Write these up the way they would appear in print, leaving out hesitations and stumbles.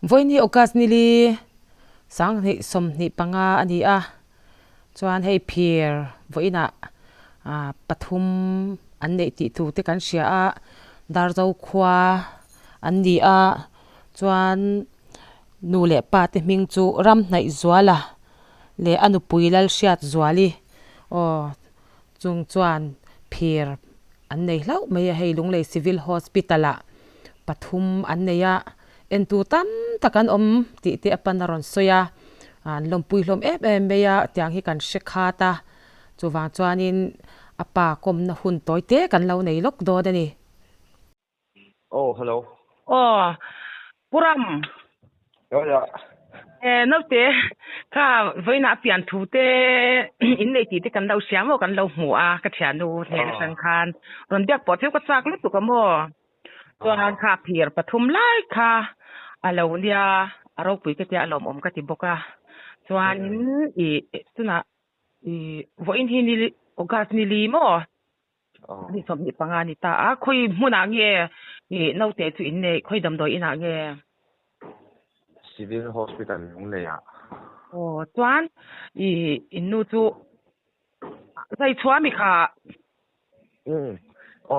Voini okas nili sang ni som ni panga ani a chuan hei phir voina pathum an nei ti tu te kan hria a darzo khwa an ni a chuan nu le pa te hming chu ram hnai zuala le anu puilal hriat zuali o chung chuan phir an nei hlau mai hei lunglei civil hospital a pathum an nei a en tu tam takan om ti te apanaron soya an lompui hlom em meya tiang hi kan shekhata chuwang chuanin apa kom na hun toite kan lo nei lok do dani Oh, hello. Oh, Puram. Yeah, yeah. Nó te ka với na pian thu te in nei ti te kan lau siam o kan lau mu a ka thia nu ne san khan ron biak po theu ka chak lu tu ka mo chuan kha phir pathum lai kha alo nia aro pui ka te alom om ka ti boka chuan i tuna i vo in hi ni ogas ni li mo ni som ni panga ni ta a khoi muna nge i no te chu in nei khoi dam doi ina nge Civil hospital cũng này à. Chuan in nu chu zai chua mi kha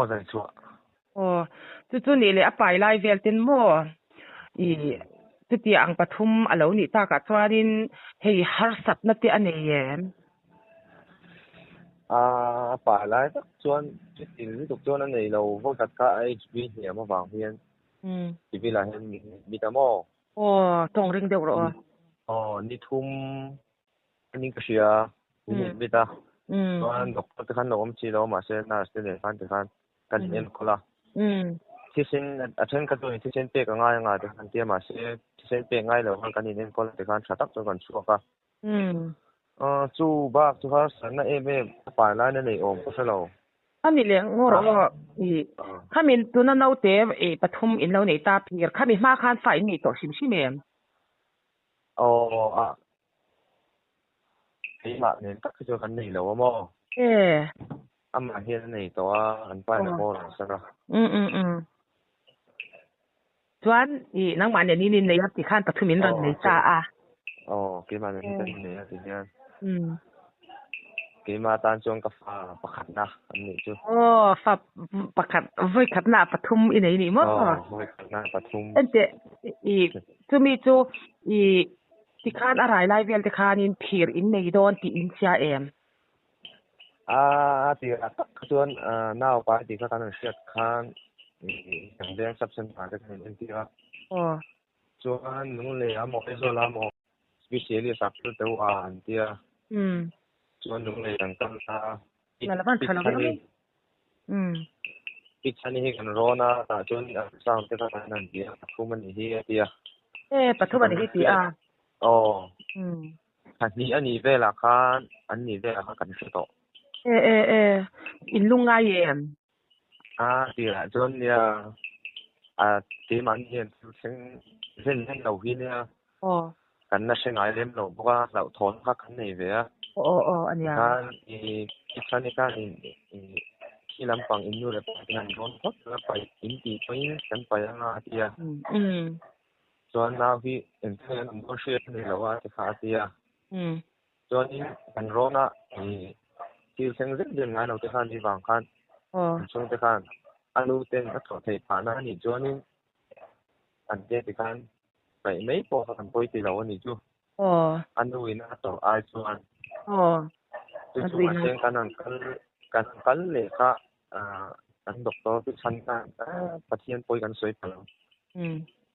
Zai chua. Chu ni le apai lai vel tin mo chu ti ang pathum alo ni ta ka chuanin hei har sat na te ane yem Pa lại tak chuan ti tuk chuan an nei lo vo kat ka HB hi ma wang hian. Civil la hian mi ta mo. tong ring deuh ro Ni thum ni ka sia ni mi ta. Chuan doctor te khan lo om chi lo ma se nurse te ne khan te khan kan en khola. Tisin athen ka tu tisin pe ka nga te khan te ma se tisin pe ngai lo khan kan en khola te khan thatak chuan kan chu ka. Chu ba chu har san na em pa lai na nei om ko se lo. Ami le ngoro khamin tuna no te pathum in lo nei ta phir khami ma khan fai ni to sim sim em Ma nên tak chu kan nei lo mo. Ama hian nei to an pa na mo sa ra. Chuan nang ma ne ni nei ti khan pathum in ron nei ta a Ke ma nên kan nei ti hian. Ke ma tan chuan ka fa pakhat na an nei chu. Fa pakhat voi khat na pathum in nei ni mo Voi khat na pathum ente chu mi chu ti khan arai lai vel te khan in phir in nei don ti in sia em ti tak chuan naw pa ti ka kan siat khan yang deng subsen pa ka kan ti ra. Chuan nu le amo zo la mo specially factor to an tia. Chuan nu le yang tam ta na laban thalo Pichani hi kan rona ta chuan sound te ka kan an tia pathum an hi tia. pathum an hi ti a Ani vela khan ani vela khan kan se to. In lunga yem Ti la chuan ya ti man hian sing zen lo hi nia. Kan na se ngai lem lo boka lo thon kha kan nei ve a. ania Kan pichani kan ki lampang in nu le pa kan ron thot la pai in ti point kan pa nga tia. Chuan now hi en thlen am bo share ni lo wa ti kha tia. Chuan in kan rona til seng zen ngai lo te khan ni wang khan chung te khan alu ten a tho thei pa na ni chuan in an te ti khan pai mai po kan poi ti lo ni chu anu in a to ai chuan chu ma seng kan an kan le kha an doctor ti chan kan pathian poi kan soi pa lo.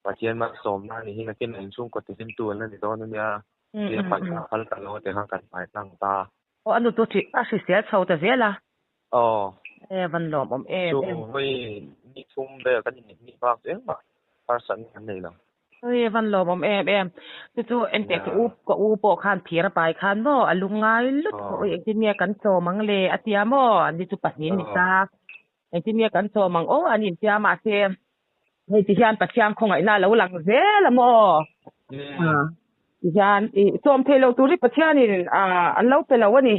Pathian ma som na ni hi na ken an chung ko ti sim tu na ni don nia. Ti pa phal ka lo te khan kan pai tang ta. anu to thi a si sia chho ta zela van lom om Chu hoi ni thum be kan ni bak eng ma person kan nei lo. van lom om chu ente ko u po khan phir pai khan mo alungai lut ko engineer kan cho mangle atia mo ni chu pasnin ni ta engineer kan cho mang anin tia ma se hei ti hian pathiam khongai na lo lang zela mo yan som thelo turi pathianin an lo pelo ani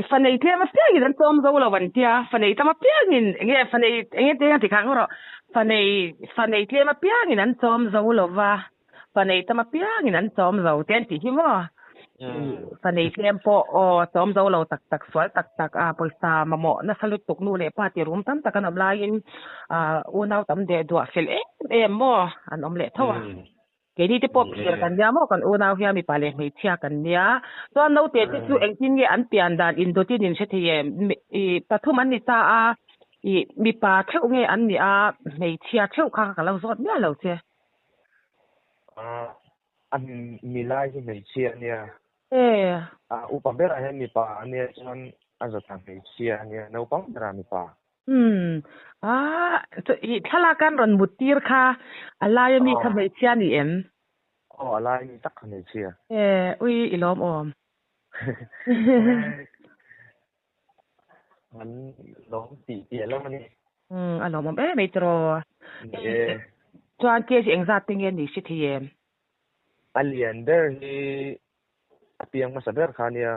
fanei tlema piangin an som zo lo wan tia fanei tama piangin nge fanei te ti khang ro fanei tlema piangin an som zo lo wa phần này ta mà biết người ăn xóm dầu tiền chỉ hiếm mà phần này xem po xóm dầu lâu tắc tắc xoáy tắc bồi sa mà mỏ nó sao tục nu lệ pa tiền rum tam tắc cái lại in u nào tam để đùa phèn em mỏ anh ông lệ thôi cái đi thì po phènกันยาmà còn u nào hiện mi pa lệ mi chiaกันya so nấu tiền thì chú anh tin nghe anh tiền đàn in đồ tiền sẽ thì ta thu mình ta mi pa theo nghe anh mi chia theo khang cái lâu rót nhá lâu chứ anh mi lai thì mi chia nha upam bera he mi pa ania chuan azatang mi chia nia no pang bera mi pa thalakan ron mutir kha alai mi kha me chia ni em alai mi tak kha me chia ui ilom omมันร้องตีเตียแล้วมันalom om me tro chuan ke si engzat tingen ni si thiem alien der ni apiang masaber khania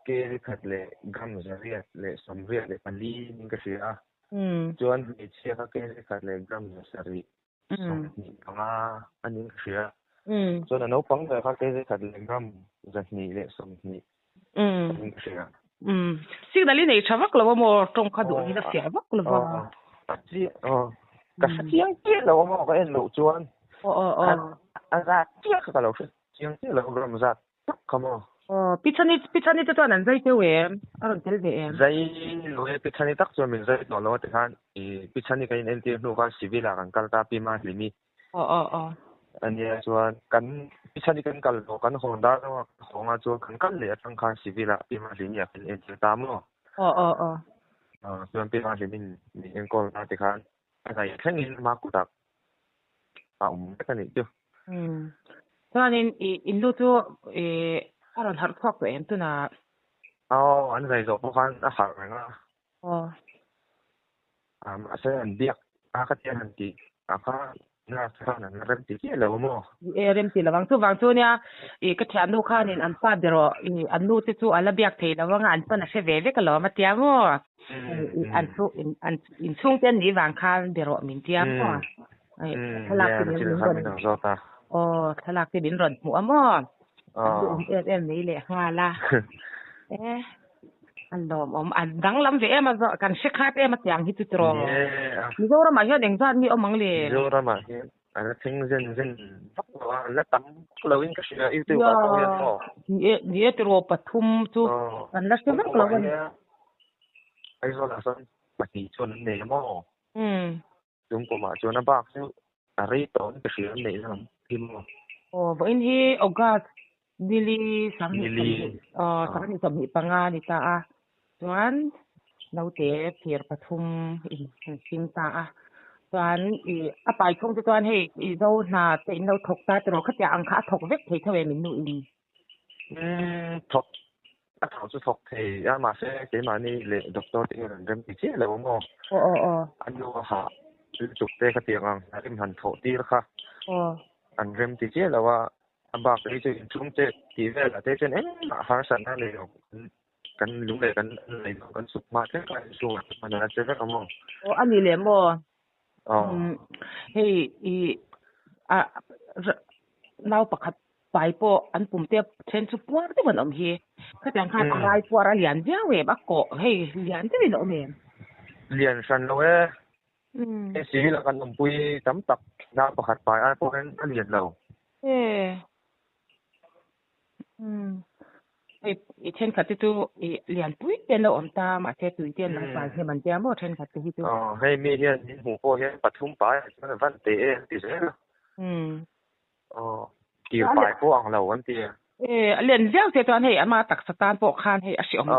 ke khat le gam zaria le somria le pali ning ka sia chuan ni chia ka ke khat le gam sari ni anga aning ka sia chuan no pang ka ke khat le gam zani le somni ning ka sia signali nei chavak lo mo tong kha du ni da sia vak lo ba chi ka chiang chi lo mo ka en lo chuan ra chia ka lo chiang chi lo gam zat kamo pichani te chuan an zai te we aron tel ve em zai lo e pichani tak chuan min zai to lo te khan pichani ka in nt nu ka civil kan kal ta pi ma limi ania chuan kan pichani kan kal lo kan honda no honga chuan kan kal le tang khan civil pi ma limi a kan nt ta mo chuan pi ma limi ni en kol ta te khan ai thangin ma ku tak ka ni tu chuan in lu chu aron har thok ve em tu na an zai zo po khan a har nga ase an biak ka tian han ti ka na khan an rem ti ke lo mo rem ti lawang chu nia ka thian nu khan in an pa dero an nu te chu ala biak thei lawang an pa na se ve ve ka lo ma tia mo an chu in chung ten ni wang khan dero min tia mo thalak ti din ron thalak ti din ron mu amo em ni le hala an lom om an dang lam ve em zo kan se khat em tiang hi tu tro ni zo ra ma hian eng zan mi omang le zo ra ma hian an thing zen la tam lo in ka sia i tu ka ko hian mo ni tro pathum chu an la se vak lo wan ai zo la san pa ti chon ne mo chung ko ma chon na bak chu a ri ton ka sia ne lam kim mo bo in hi ogat dili sang ni sam ni panga ni ta chuan no te phir pathum in sim ta chuan a pai thong te chuan hei zo na te no thok ta tro khatia ang kha thok vek thei thawe min nu ni thok a thau chu thok thei ya ma se ke ma ni le doctor te ran rem ti che lo mo an lo ha chu te khatia ang rim han tho ti ra kha an rem ti che lo wa abak ei chu chung che ti ve la te chen har san na le kan lu le kan le kan suk ma te kan su ma na che ve ka mo ani le mo hei nau pakhat pai po an pum te chen chu puar te ban om hi ka tang khan rai puar a lian ja we ba ko hei lian te no me lian san lo e si la kan om pui tam tak na pakhat pai a po kan lian lo chen khat tu lian pui te lo om ta ma te tu te lang pa he man te mo chen khat hi tu hei mi hian ni hu po hian pathum pai chuan van te ti se ki pai po ang lo an ti lian jiao te tuan hei ama tak satan po khan hei a si om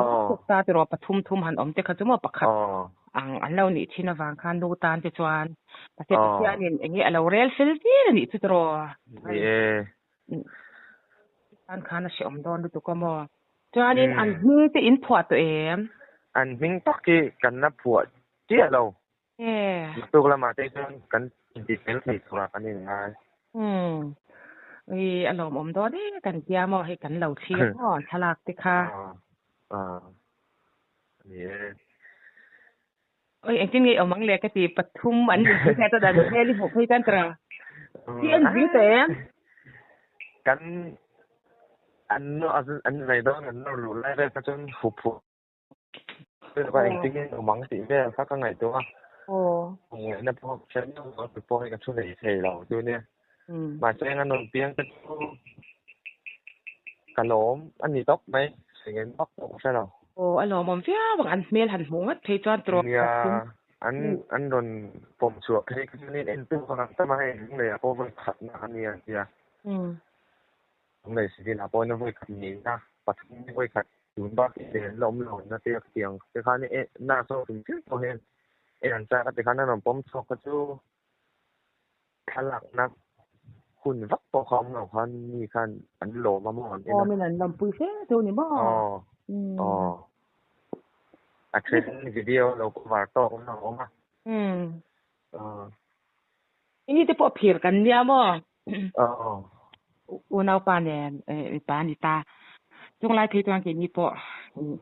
ta te ro pathum thum han om te kha chu mo pakhat ang an lo ni thina wang khan lu tan te chuan pa te hian in engi alo rel fil ti ni chu tro an khan a si om don tu ko mo chuan in an hing te in phuat to em an hing tak ki kan na phuat ti alo tu la ma te kan ti fel thei thura kan ni ngai alom om do de kan tia mo he kan lo thi mo thalak te kha oi engtin ngai omang le ka ti pathum an ni ka ta da he li ho phoi tan tra ที่อันวิ่งเต้กันอันไรด้วยกันเรารู้ไล่ได้ก็จนหุบคือว่าจริงๆมังสิเนี่ยสักข้างไหนตัวโอ้ผมเนี่ยพวกฉันต้องเอาไปปล่อยกับช่วยเทเราด้วยเนี่ยมาแจ้งอันนนเปียงกันกะโหลมอันนี้ตกไหมสิ่งนี้ตกใช่หรอโอ้อันหลอมเฟี้ยบางอันเมลหันหงเทจอนตรอกเนี่ยอันโดนผมสวดให้คือนี่เอ็นตู้คนนั้นทำไมเลยอ่ะเพราะมันขัดนะอันนี้เนี่ยตรงไหนสิที่เราปล่อยน้ำไฟขัดนี้นะปัดน้ำไฟขัดอยู่บ้านเดินล้มหล่นนะเตียงแต่คราวนี้หน้าโซ่ถึงชื่อตัวเองอันจากแต่คราวนั้นผมชอบก็จู้ขลักนักคุณวัดตัวคอมของคันมีคันอันโหลมาหมอนอ๋อมีนั่นลำปุยเฟ้ตัวนี้บ่อ๋ออัดเทรนวิดีโอเราก็วาดต่อของเรามาini te po phir kan dia mo unau pa ne pa ni ta chung lai thei twang ke ni po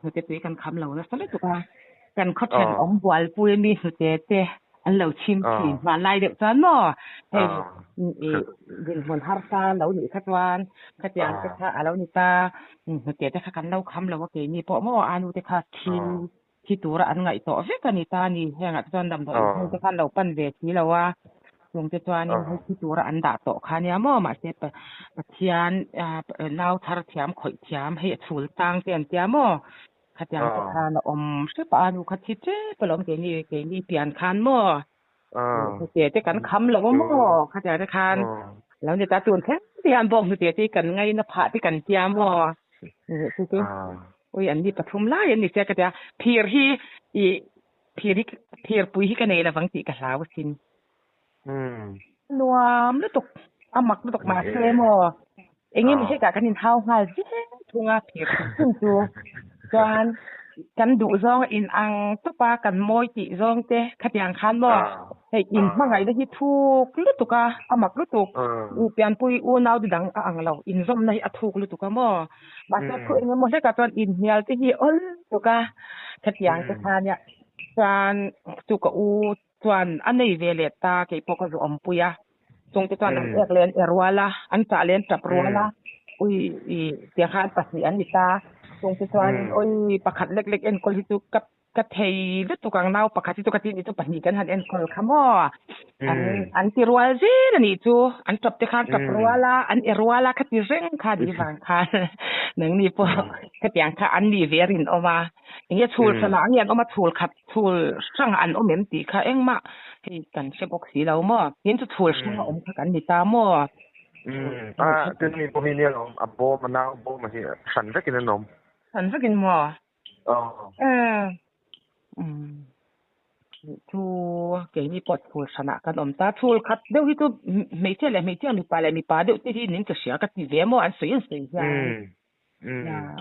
hu te pe kan kham lo na sa le tu ka kan kho chen om bwal pui mi hu te an lo chim chi ma lai de chan mo he din mon har ta lo ni khat wan khat yang te kha alo ni ta hu te kha kan lo kham lo ke ni po mo anu te kha thi tu ra an ngai to fe kan ni ta ni he nga chan dam do te khan lo pan ve chi lo waลงจะจวนให้ที่ตัวอันดาโตค่ะเนี่ยมั่วมาเสร็จปะเทียนเล่าทาร์เทียมข่อยเทียมให้สูลตังเตียนเตียมั่วขัดยังจะทานอมใช่ปะอนุขัดที่เจ๊ปลอมเกนี่เปลี่ยนคันมั่วเสียจะกันคำหรอว่ามั่วขัดยังจะคันแล้วเนี่ยตาตูนแค่เตียนบอกเสียที่กันไงนะผ่าที่กันเตียมั่วคือโอ้ยอันนี้ปฐมไล่อันนี้เจ๊ก็จะเพียร์ปุยที่กันเองละฟังตีกับสาวสินนัวมลุกอามักลุกมาเซมอเองนี่ไม่ใช่กะกันนินเท้าหายทุ่งอาเพียซึ่งตัวจานกันดูซองอินอังตุ๊ปากันมอยติซองเตะขัดอย่างคันบ่ให้อินมาไงได้ที่ถูกลุตุกะอามักลุตุกอูเปียนปุยอูนาวดังอังเราอินซอมในอถูกลุตุกะบ่บาดเจ็บคือเองไม่ใช่กะตอนอินเฮียที่ที่อ้นตุกะขัดอย่างจะทานเนี่ยจานตุกะอูส่วนอันนี้เวเลต้าเกี่ยวกับอมปุยะตรงที่ตอนนั้นเรียนรัวละอันจะเรียนจับรัวละอุ้ยเสียงการปัสนีอันนี้ตาตรงที่ตอนอุ้ยประคัดเล็กๆเอ็นคอลที่ตุกระเทยหรือตุกังนาวประคัดที่ตุกที่นี่ตุปัสนีกันหันเอ็นคอลขมออันที่รัวจีนี่จูอันจับที่การจับรัวละอันรัวละคัดที่เร่งค่ะดีฟังค่ะหนึ่งนี่พอคัดอย่างค่ะอันนี้เวรินออกมาอย่างเงี้ยทูลสนามเนี่ยเอามาทูลขับทูลช่างอันอมเหม็นตีค่ะเอ็งมาให้กันเชบอกสีเรามั่วเห็นจะทูลช่างอมกันนี่ตามั่วคือมีพวกนี้เนี่ยอับโบมันน่าอับโบมาที่ฉันจะกินนมฉันจะกินมั่วทูเกี่ยนี่ปวดทูลชนะกันอมตาทูลขัดเดี๋ยวที่ตัวไม่เที่ยเลยไม่เที่ยมีปลาเลยมีปลาเดี๋ยวที่นี่ก็เสียกันที่เวียมั่วอันสวยอย่าง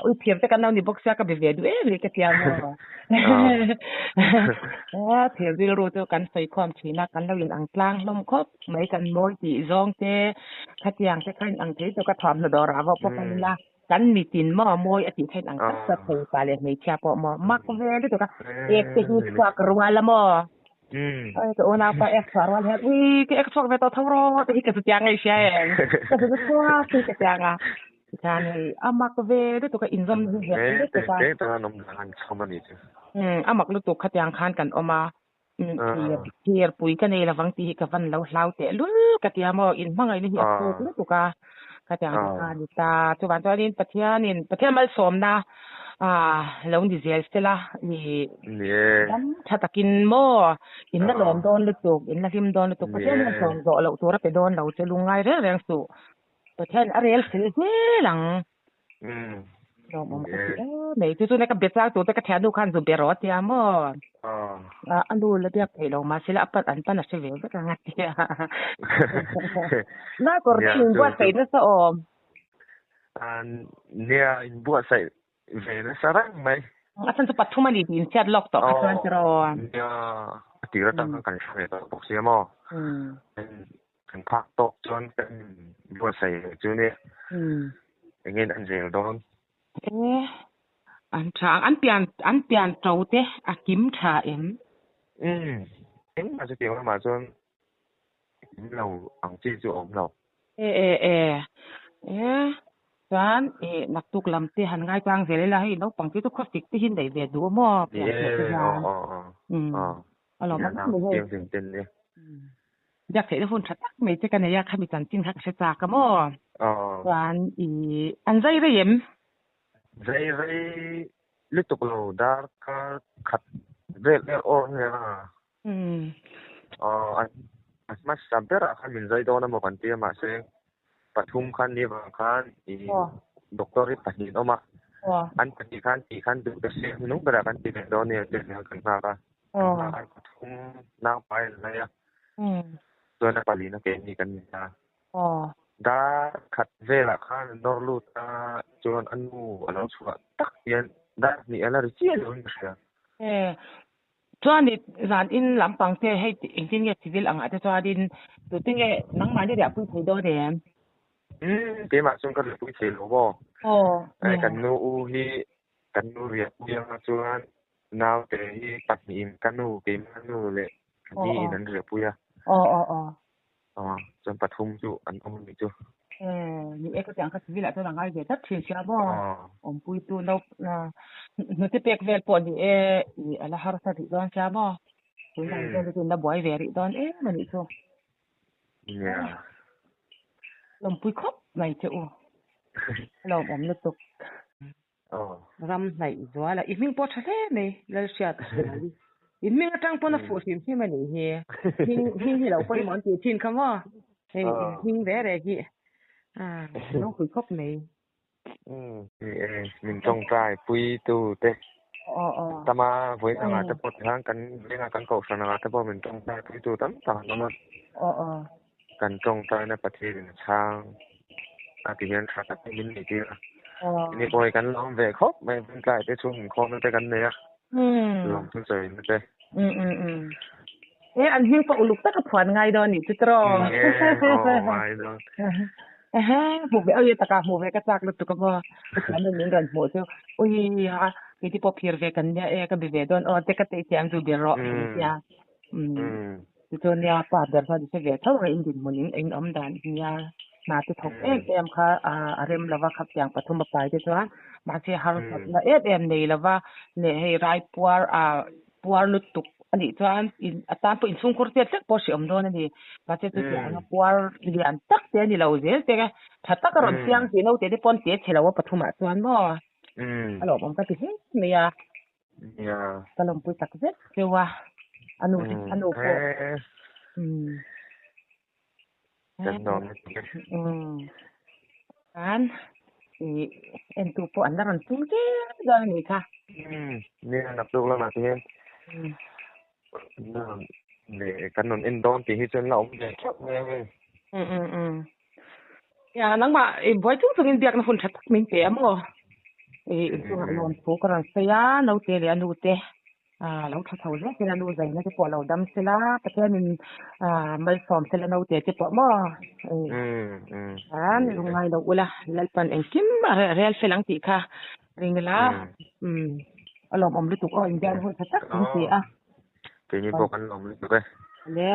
อุ้ยเพียงแต่กันเรานี่บอกเสียกับเวียดูเลยก็เสียมั่วเพียงที่รู้ตัวกันใส่ความชีนักกันเราอย่างอังกลางลมครบไม่กันมวยตีซองเจ้ขัดอย่างจะขันอังกฤษตัวก็ทำระดอราว่าพวกกันละกันมีตินหม้อมวยอธิให้อังกฤษจะไปปลาเลยไม่เชื่อพอหม้อมักเวด้วยตัวก็ที่ฝากรัวละหม้อก็โอนาไปฝากรัวแล้วอุ้ยก็ฝากไปต่อทั้งรอแต่ที่กระสุนยางไอ้เชี่ยก็จะทั่วที่กระสุนยางจานนี้อามักเวด้วยตัวก็อินซอมเห็นด้วยตัวตัวนมดังชอบมันนี่อามักลุตุขัดยางคันกันออกมาเทียร์ปุยกันเองละฟังตีกับฟันเราเตะลุ้กัดยามออินมังไงนี่อยากพูดลุตุกะกัดยางคันดิตาจุบันตัวนี้ประเทศมาสมนะแล้วดิเซลสเตล่านี่ถ้าตะกินหม้ออินนั่นหลอมโดนลุตุกอินนั่นทิมโดนลุตุกประเทศมันส่งโดเราตัวรับไปโดนเราจะลุงไงเรื่องสู่ประเทศอะไรเสียหลังเราบอกไม่จู่ๆในกับเบ็ดซ่าตัวแต่ก็แทนดูคันสุเบรอตีมออันดูแล้วเบียกไปลงมาสิละปัดอันปันนัชเวลก็งัดเดียน่ากรีนบัวใส่นั่นซะอมเนี่ยบัวใส่เวนัสระไหมอาจารย์จะปัดทุ่มดีนเช็ดล็อกต่ออาจารย์จะรอเนี่ยตีระดับกันใช่ไหมต่อบอกเสียมอถึงพักตกจนเป็นบัวใส่จูเนี่ยอย่างเงี้ยอันเจลโดนอันช้างอันเปลี่ยนโจเตะกิมชาเอ็มมาจะเกี่ยวกับมาจน lâu ông chỉ cho ông lâu Chuan nak tuk lam te han ngai tang ve la hi no pang ti to khosik ti hin dei ve du mo pya te ja alo ma ni he tiếng tiếng đi jak te phun that me te kan ya khami chan tin khak se ta ka mo chuan an zai re yem dây lúc tục lâu đã khát về ở nhà anh mà sắp tới là mình dây đó nó một vấn đề mà sẽ bắt thum khăn đi vào khăn thì doctor ấy bắt nhìn mà anh bắt nhìn khăn được cái gì nó bây giờ khăn thì đó này thì nó cần ra anh bắt thum nào phải này rồi nó bắt nó cái gì cần ra đã khát về là khăn nó lụt cho anh ngủ anh chua tắc tiền đã ni anh là chỉ là cái chuan ni zan in lampang te hei engtin nge civil anga te chuan in tu te nge nang ma ni ria pui thei do ne cái mà chúng ta được vui chơi lố cái canoe hi canoe riết riêng chuan nào cái hi bắt nhìn canoe cái canoe lệ cái gì nên riết vui chuan bắt hung chu anh ông đi chu ni e ko tang ka civil a to rangai ve tat thin sia bo pui tu no no te pek vel po ni ni ala har sa ri don sia bo tu nang tu na boy ve ri don mani chu lom pui khop này chứ lom om nó tục ram này rồi là iming po thale này là siat iming atang po na fu sim hi mani he hi lo ko mon ti tin kama he hing ve re gi nó pui khop này mình trồng trái pui tu te tama với nga ta pot hang kan lenga kan ko sana ta po mình trồng trái pui tu tam ta nó kan trồng trái naประเทศchangที่เห็นชัดที่มินนี่ที่นี่ปล่อยกันลองเวกครบไม่เป็นไก่ไปช่วงคอไม่ไปกันเนี่ยลองทุ่งใจไม่ได้อันหิ้งปะอุลุกตะกับผวนไงดอนนี่จิตรองไม่ดอนหมูเบเอาเยตะกาหมูเวกระจากลุตุกบ่อันนึงกันหมูเจ้าอุ้ยฮะที่ปอเพียร์เวกันเนี่ยก็เบเวดอนเตะกะเตะเสียงจูเบรอเนี่ยตัวเนี่ยปาดเดอร์พอดิเสเวเท่าไรอินดินมุนิงเองอมดานเนี่ยมาที่ถกค่ะอารมณ์ละว่าขับอย่างปฐมปลายที่ว่ามาที่ฮาร์ดละนี่ละว่าเนี่ยให้ไรปัวลุตุกอันนี้ตัวอินตามปุ่นซุงคุร์เตียจักพอสิอมโดนนี่มาที่ตัวอย่างปัวเรียนตักเตียนี่เราเจอแต่ก็ถ้าตักกระรอนเสียงที่เราเจอที่ปนเตียเชลว่าปฐมตัวนั้นบ่ฮัลโหลผมก็ที่เฮ้ยเนี่ยก็ลงปุ่นตักเจ็ดเจ้าว่าอนุโปกันนอนkan tu po an ron tu ke do ni kaนี่นับดูแล้วมาที่นี่กันนอนอินดอนที่จนเราไม่ชอบเลยya nang ma boy tu sungin biak na fun that min te mo tu ngon po ka ran sa ya no te le anu te lo tha thau le ke anu zai na ke po lo dam sela ta ke min mal som sela no te te po mo lungai lo ula lalpan engkim real felang ti kha ringla alom om lu tu ko injan hol tha tak ti ke ni po kan om lu ke le